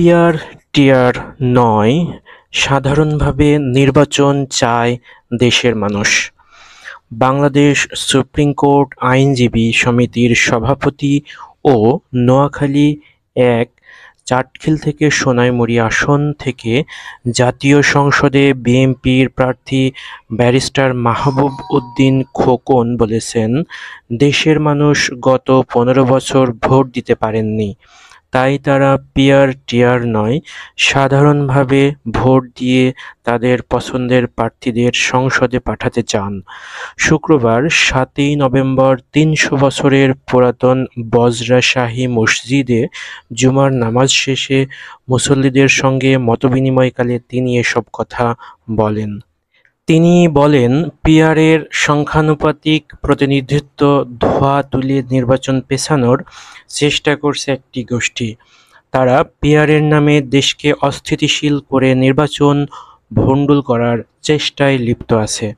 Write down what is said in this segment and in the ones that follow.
Peer টিয়ার নয়, সাধারণভাবে নির্বাচন চায় দেশের মানুষ। বাংলাদেশ সুপ্রিম কোর্ট আইনজীবী সমিতির সভাপতি ও নোয়াখালী-১ চাটখিল থেকে সোনাইমুড়ী আসন থেকে জাতীয় সংসদে বিএনপির প্রার্থী ব্যারিস্টার মাহবুব উদ্দিন খোকন বলেছেন, দেশের মানুষ গত ১৫ বছর ভোট দিতে পারেননি। তাই তারা পিয়ার-টিয়ার নয়, সাধারণভাবে ভোট দিয়ে তাদের পছন্দের প্রার্থীদের সংসদে পাঠাতে চান। শুক্রবার ৭ই নভেম্বর ৩০০ বছরের পুরাতন বজরা শাহী মসজিদে জুমার নামাজ শেষে মুসল্লিদের সঙ্গে মতবিনিময়কালে তিনি এসব কথা বলেন। তিনি বলেন, পিয়ারের সংখ্যানুপাতিক প্রতিনিধিত্ব ধোঁয়া তুলে নির্বাচন পেছানোর চেষ্টা করছে একটি গোষ্ঠী। তারা পিয়ারের নামে দেশকে অস্থিতিশীল করে নির্বাচন ভণ্ডুল করার চেষ্টায় লিপ্ত আছে।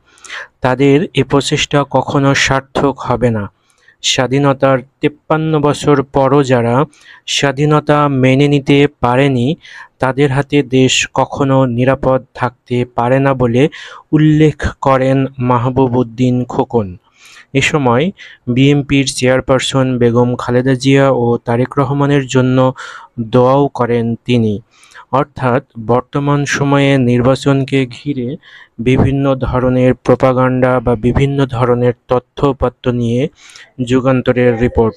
তাদের এ প্রচেষ্টা কখনো সার্থক হবে না। স্বাধীনতার ৫৩ বছর পরও যারা স্বাধীনতা মেনে নিতে পারেনি, তাদের হাতে দেশ কখনো নিরাপদ থাকতে পারে না বলে উল্লেখ করেন মাহবুব উদ্দিন খোকন। এ সময় বিএনপির চেয়ারপারসন বেগম খালেদা জিয়া ও তারেক রহমানের জন্য দোয়াও করেন তিনি। অর্থাৎ বর্তমান সময়ে নির্বাচনকে ঘিরে বিভিন্ন ধরনের প্রোপাগান্ডা বা বিভিন্ন ধরনের তথ্য-উপাত্ত নিয়ে যুগান্তরের রিপোর্ট।